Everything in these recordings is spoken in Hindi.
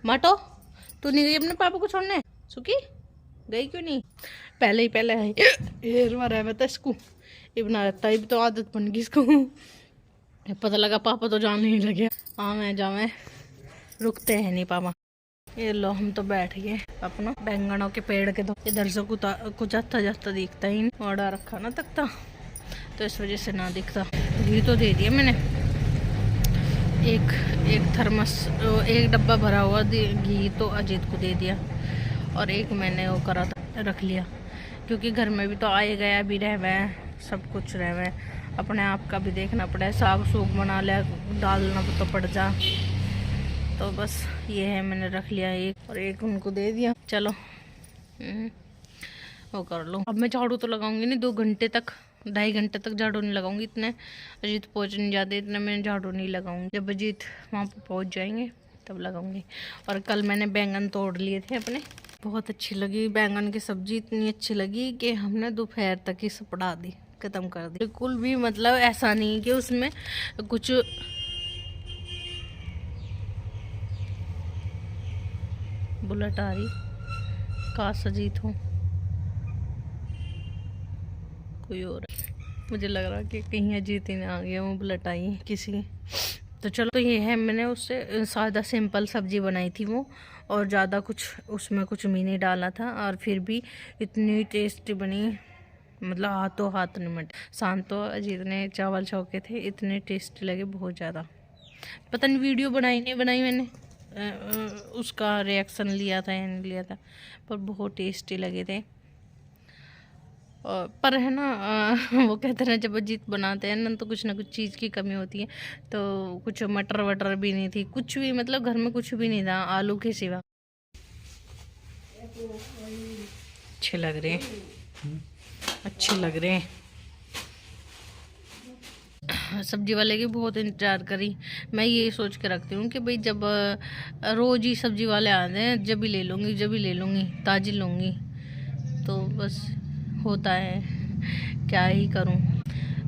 माटो तू नहीं गई अपने पापा को छोड़ने? सुखी गई क्यों नहीं? पहले है हेरवा रहा है इसको, ये बना रहता है, तो आदत बन गई इसको। पता लगा पापा तो जाने ही लगे। हाँ मैं जावे, रुकते हैं नहीं पापा। ये लो हम तो बैठ गए अपना बैंगनों के पेड़ के, तो इधर से कुछ आता जाता दिखता ही नहीं, ऑर्डर रखा ना तकता, तो इस वजह से ना दिखता। घी तो दे दिया मैंने, एक थर्मस, एक डब्बा भरा हुआ घी तो अजीत को दे दिया, और एक मैंने वो करा था रख लिया, क्योंकि घर में भी तो आए गया भी रह है, सब कुछ रह है, अपने आप का भी देखना पड़ा है, साग सूग बना लिया, डालना तो पड़ जा, तो बस ये है मैंने रख लिया एक, और एक उनको दे दिया। चलो वो कर लो। अब मैं झाड़ू तो लगाऊंगी नहीं 2 घंटे तक, 2.5 घंटे तक झाड़ू नहीं लगाऊंगी, इतने अजीत पहुँच नहीं जाते, इतने मैं झाड़ू नहीं लगाऊंगी, जब अजीत वहाँ पर पहुँच जाएंगे तब लगाऊंगी। और कल मैंने बैंगन तोड़ लिए थे अपने, बहुत अच्छी लगी बैंगन की सब्जी, इतनी अच्छी लगी कि हमने दोपहर तक ही सपड़ा दी, ख़त्म कर दी। बिल्कुल भी मतलब ऐसा नहीं कि उसमें कुछ बुलेट आ रही, काश अजीत हो कोई और, मुझे लग रहा कि कहीं अजीत ही ना आ गया, वो बुलेट आई है किसी। तो चलो, तो ये है मैंने उससे सादा सिंपल सब्जी बनाई थी वो, और ज़्यादा कुछ उसमें कुछ भी नहीं डाला था, और फिर भी इतनी टेस्टी बनी, मतलब हाथों हाथ नहीं मटे। शांत तो अजीत ने चावल छौके थे, इतने टेस्टी लगे बहुत ज़्यादा। पता नहीं वीडियो बनाई नहीं बनाई मैंने, उसका रिएक्शन लिया था या नहीं लिया था, पर बहुत टेस्टी लगे थे। पर है ना वो कहते हैं जब अजीत बनाते हैं ना कुछ ना कुछ चीज़ की कमी होती है, तो कुछ मटर वटर भी नहीं थी, कुछ भी, मतलब घर में कुछ भी नहीं था आलू के सिवा। अच्छे लग रहे हैं, अच्छे लग रहे हैं। सब्जी वाले की बहुत इंतज़ार करी, मैं ये सोच के रखती हूँ कि भाई जब रोज़ ही सब्जी वाले आते हैं जब भी ले लूँगी, जब भी ले लूँगी, ताज़ी लूँगी, तो बस होता है, क्या ही करूँ।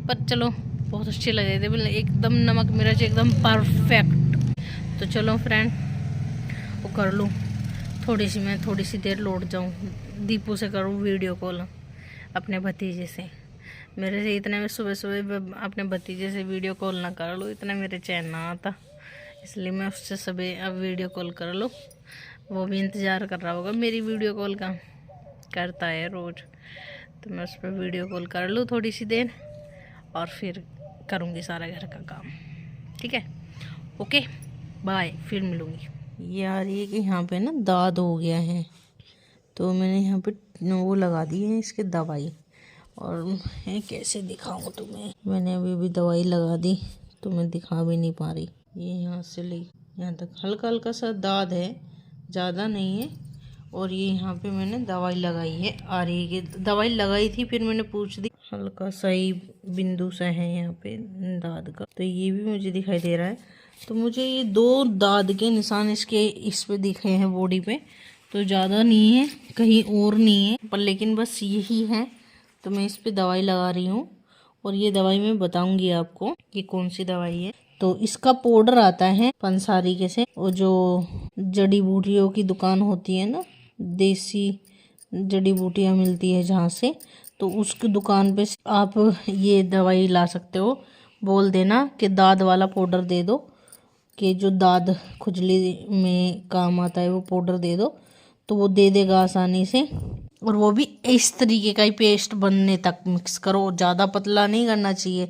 पर चलो बहुत अच्छे लगे थे, मतलब एकदम नमक मिर्च एकदम परफेक्ट। तो चलो फ्रेंड वो कर लूँ, मैं थोड़ी सी देर लौट जाऊँ, दीपू से करूँ वीडियो कॉल अपने भतीजे से। मेरे से इतने में सुबह सुबह अपने भतीजे से वीडियो कॉल ना कर लूँ, इतना मेरे चैन ना आता, इसलिए मैं उससे सुबह अब वीडियो कॉल कर लूँ। वो भी इंतज़ार कर रहा होगा मेरी वीडियो कॉल का, करता है रोज़, तो मैं उस पर वीडियो कॉल कर लूँ थोड़ी सी देर, और फिर करूँगी सारा घर का काम। ठीक है, ओके बाय, फिर मिलूँगी। यार ये कि यहाँ पे ना दाद हो गया है, तो मैंने यहाँ पे वो लगा दी है इसके दवाई, और मैं कैसे दिखाऊँ तुम्हें, मैंने अभी दवाई लगा दी तो मैं दिखा भी नहीं पा रही। ये यहाँ से ले यहाँ तक हल्का हल्का सा दाद है, ज़्यादा नहीं है, और ये यहाँ पे मैंने दवाई लगाई है, आरी की दवाई लगाई थी, फिर मैंने पूछ दी, हल्का सा ही बिंदु सा है यहाँ पे दाद का, तो ये भी मुझे दिखाई दे रहा है। तो मुझे ये 2 दाद के निशान इस पे दिखे हैं बॉडी पे, तो ज़्यादा नहीं है, कहीं और नहीं है, पर लेकिन बस यही है, तो मैं इस पे दवाई लगा रही हूँ, और ये दवाई मैं बताऊंगी आपको कि कौन सी दवाई है। तो इसका पाउडर आता है पंसारी के से, वो जो जड़ी बूटियों की दुकान होती है ना, देसी जड़ी बूटियाँ मिलती है जहाँ से, तो उसकी दुकान पे आप ये दवाई ला सकते हो। बोल देना कि दाद वाला पाउडर दे दो, कि जो दाद खुजली में काम आता है वो पाउडर दे दो, तो वो दे देगा आसानी से। और वो भी इस तरीके का ही पेस्ट बनने तक मिक्स करो, ज़्यादा पतला नहीं करना चाहिए,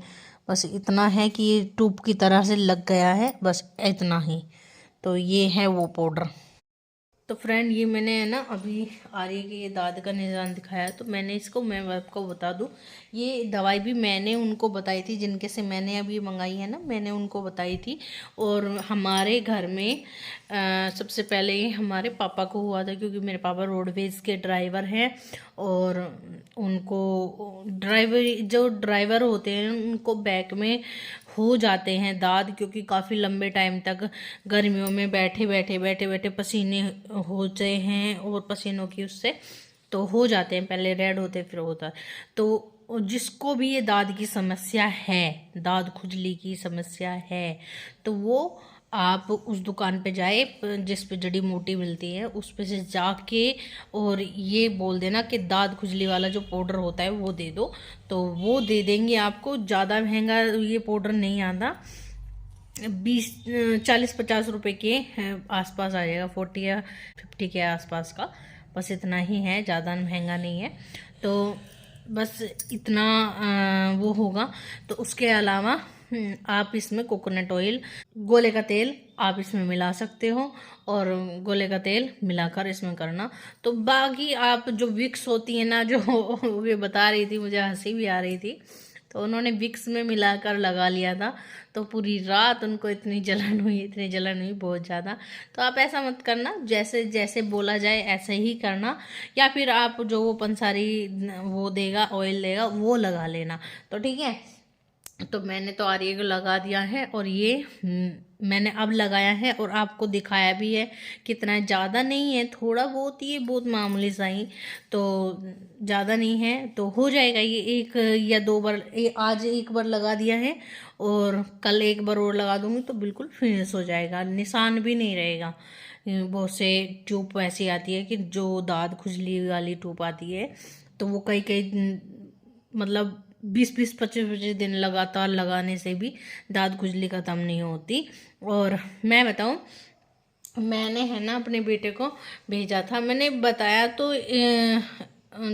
बस इतना है कि ये ट्यूब की तरह से लग गया है, बस इतना ही। तो ये है वो पाउडर। तो फ्रेंड ये मैंने है ना अभी आर्य के ये दाद का निशान दिखाया, तो मैंने इसको, मैं आपको बता दूं, ये दवाई भी मैंने उनको बताई थी, जिनके से मैंने अभी मंगाई है ना, मैंने उनको बताई थी। और हमारे घर में सबसे पहले ये हमारे पापा को हुआ था, क्योंकि मेरे पापा रोडवेज़ के ड्राइवर हैं, और उनको जो ड्राइवर होते हैं उनको बैक में हो जाते हैं दाद, क्योंकि काफ़ी लंबे टाइम तक गर्मियों में बैठे पसीने होते हैं, और पसीनों की उससे तो हो जाते हैं, पहले रेड होते फिर होता है। तो जिसको भी ये दाद की समस्या है, दाद खुजली की समस्या है, तो वो आप उस दुकान पे जाए जिस पे जड़ी बूटी मिलती है, उस पे से जाके और ये बोल देना कि दाद खुजली वाला जो पाउडर होता है वो दे दो, तो वो दे देंगे आपको। ज़्यादा महंगा ये पाउडर नहीं आता, 40-50 रुपए के आसपास आ जाएगा, 40 या 50 के आसपास का, बस इतना ही है, ज़्यादा महंगा नहीं है। तो बस इतना वो होगा। तो उसके अलावा आप इसमें कोकोनट ऑयल, गोले का तेल आप इसमें मिला सकते हो, और गोले का तेल मिलाकर इसमें करना। तो बाकी आप जो विक्स होती है ना, जो वे बता रही थी, मुझे हंसी भी आ रही थी, तो उन्होंने विक्स में मिलाकर लगा लिया था, तो पूरी रात उनको इतनी जलन हुई बहुत ज़्यादा। तो आप ऐसा मत करना, जैसे जैसे बोला जाए ऐसे ही करना, या फिर आप जो वो पंसारी वो देगा, ऑयल देगा, वो लगा लेना। तो ठीक है, तो मैंने तो आर्य को लगा दिया है, और ये मैंने अब लगाया है और आपको दिखाया भी है। कितना ज़्यादा नहीं है, थोड़ा बहुत ही, बहुत मामूली सा ही, तो ज़्यादा नहीं है, तो हो जाएगा ये 1 या 2 बार। आज 1 बार लगा दिया है और कल 1 बार और लगा दूंगी तो बिल्कुल फिनिश हो जाएगा, निशान भी नहीं रहेगा। बहुत से ट्यूब ऐसी आती है कि जो दाद खुजली वाली ट्यूब आती है, तो वो कई कई मतलब 20-20, 25-25 दिन लगातार लगाने से भी दाद खुजली ख़त्म नहीं होती। और मैं बताऊं, मैंने है ना अपने बेटे को भेजा था, मैंने बताया तो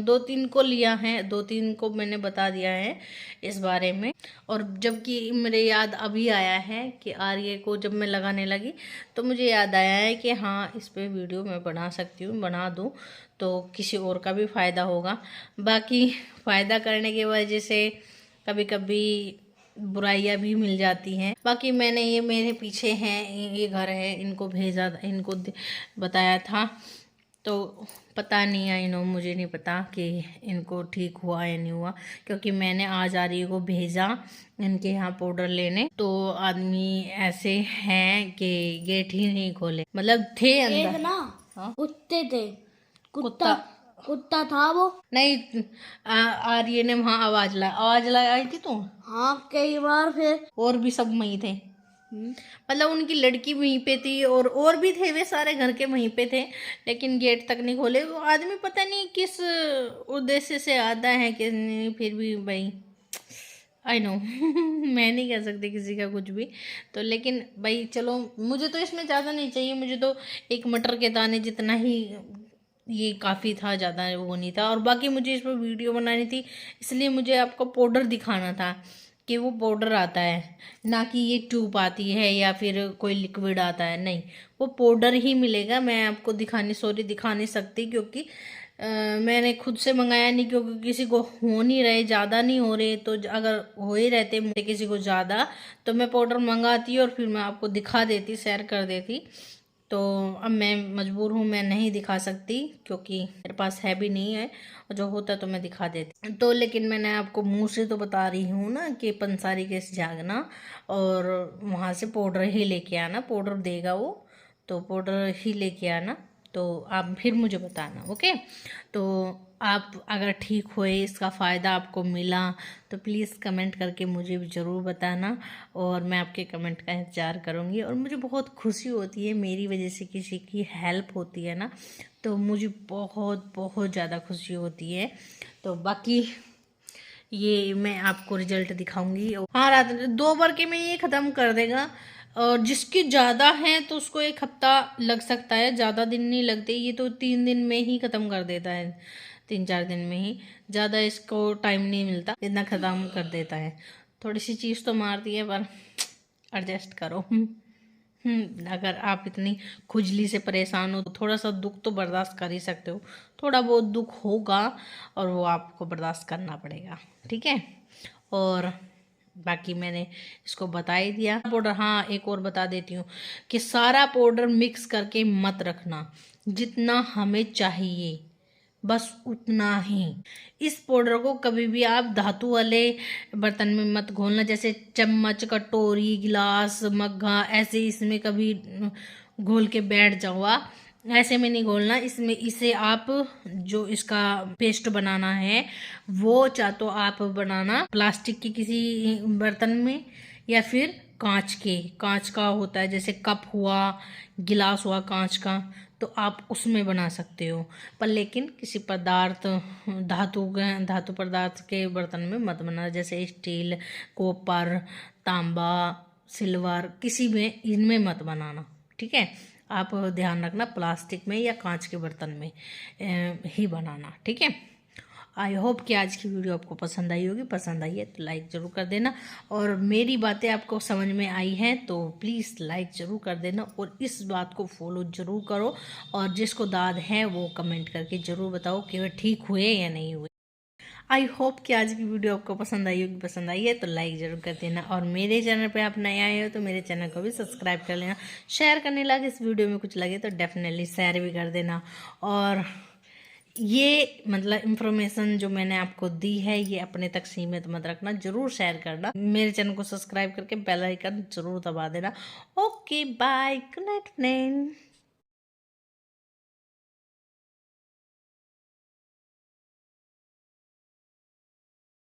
2-3 को लिया है, 2-3 को मैंने बता दिया है इस बारे में। और जबकि मेरे याद अभी आया है कि आर्य को जब मैं लगाने लगी तो मुझे याद आया है कि हाँ, इस पे वीडियो मैं बना सकती हूँ, बना दूँ तो किसी और का भी फ़ायदा होगा। बाकी फ़ायदा करने की वजह से कभी कभी बुराइयां भी मिल जाती हैं। बाकी मैंने ये मेरे पीछे हैं, ये घर है, इनको भेजा, इनको बताया था, तो पता नहीं, आई नो, मुझे नहीं पता कि इनको ठीक हुआ या नहीं हुआ, क्योंकि मैंने आज आर्य को भेजा इनके यहाँ पाउडर लेने, तो आदमी ऐसे हैं कि गेट ही नहीं खोले, मतलब थे अंदर ना। हाँ? कुत्ते थे, कुत्ता कुत्ता था वो। नहीं, आर्य ने वहाँ आवाज लगाई थी तो हाँ, कई बार। फिर और भी सब वहीं थे, मतलब उनकी लड़की वहीं पे थी, और भी थे, वे सारे घर के वहीं पे थे, लेकिन गेट तक नहीं खोले। वो आदमी पता नहीं किस उद्देश्य से आता है कि नहीं, फिर भी भाई आई नो मैं नहीं कह सकती किसी का कुछ भी, तो लेकिन भाई चलो, मुझे तो इसमें ज़्यादा नहीं चाहिए, मुझे तो एक मटर के दाने जितना ही ये काफ़ी था, ज़्यादा वो नहीं था। और बाकी मुझे इस पर वीडियो बनानी थी, इसलिए मुझे आपको पाउडर दिखाना था कि वो पाउडर आता है, ना कि ये ट्यूब आती है या फिर कोई लिक्विड आता है, नहीं, वो पाउडर ही मिलेगा। मैं आपको दिखा नहीं सकती, क्योंकि मैंने खुद से मंगाया नहीं, क्योंकि किसी को हो नहीं रहे, ज़्यादा नहीं हो रहे, तो अगर हो ही रहते मुझे किसी को ज़्यादा, तो मैं पाउडर मंगाती और फिर मैं आपको दिखा देती, शेयर कर देती। तो अब मैं मजबूर हूँ, मैं नहीं दिखा सकती, क्योंकि मेरे पास है भी नहीं है, और जो होता तो मैं दिखा देती। तो लेकिन मैंने आपको मुंह से तो बता रही हूँ ना कि पंसारी केस जागना और वहाँ से पाउडर ही लेके आना, पाउडर देगा वो, तो पाउडर ही लेके आना, तो आप फिर मुझे बताना, ओके। तो आप अगर ठीक हुए, इसका फ़ायदा आपको मिला, तो प्लीज़ कमेंट करके मुझे भी ज़रूर बताना, और मैं आपके कमेंट का इंतज़ार करूँगी। और मुझे बहुत खुशी होती है, मेरी वजह से किसी की हेल्प होती है ना, तो मुझे बहुत बहुत ज़्यादा खुशी होती है। तो बाकी ये मैं आपको रिजल्ट दिखाऊंगी। हाँ, रात 2 बार के में ये ख़त्म कर देगा, और जिसकी ज़्यादा है तो उसको 1 हफ्ता लग सकता है, ज़्यादा दिन नहीं लगते, ये तो 3 दिन में ही ख़त्म कर देता है, 3-4 दिन में ही, ज़्यादा इसको टाइम नहीं मिलता, इतना ख़त्म कर देता है। थोड़ी सी चीज़ तो मारती है, पर एडजस्ट करो। अगर आप इतनी खुजली से परेशान हो तो थोड़ा सा दुख तो बर्दाश्त कर ही सकते हो, थोड़ा बहुत दुख होगा और वो आपको बर्दाश्त करना पड़ेगा, ठीक है। और बाकी मैंने इसको बता ही दिया। पाउडर, हाँ, एक और बता देती हूँ कि सारा पाउडर मिक्स करके मत रखना, जितना हमें चाहिए बस उतना ही। इस पाउडर को कभी भी आप धातु वाले बर्तन में मत घोलना, जैसे चम्मच, कटोरी, गिलास, मग्घा, ऐसे इसमें कभी घोल के बैठ जाओ आप, ऐसे में नहीं घोलना। इसमें इसे आप जो इसका पेस्ट बनाना है वो चाहे तो आप बनाना प्लास्टिक की किसी बर्तन में, या फिर कांच का होता है, जैसे कप हुआ, गिलास हुआ कांच का, तो आप उसमें बना सकते हो। पर लेकिन किसी धातु पदार्थ के बर्तन में मत बनाना, जैसे स्टील, कॉपर, तांबा, सिल्वर, किसी में इनमें मत बनाना, ठीक है। आप ध्यान रखना प्लास्टिक में या कांच के बर्तन में ही बनाना, ठीक है। आई होप कि आज की वीडियो आपको पसंद आई होगी। पसंद आई है तो लाइक ज़रूर कर देना, और मेरी बातें आपको समझ में आई हैं तो प्लीज़ लाइक ज़रूर कर देना, और इस बात को फॉलो ज़रूर करो। और जिसको दाद है वो कमेंट करके ज़रूर बताओ कि वह ठीक हुए या नहीं हुए। आई होप कि आज की वीडियो आपको पसंद आई होगी। पसंद आई है तो लाइक ज़रूर कर देना, और मेरे चैनल पे आप नए आए हो तो मेरे चैनल को भी सब्सक्राइब कर लेना। शेयर करने लगे, इस वीडियो में कुछ लगे तो डेफिनेटली शेयर भी कर देना। और ये मतलब इन्फॉर्मेशन जो मैंने आपको दी है ये अपने तक सीमित मत रखना, जरूर शेयर करना। मेरे चैनल को सब्सक्राइब करके बेल आइकन जरूर दबा देना। Okay bye, good night friend.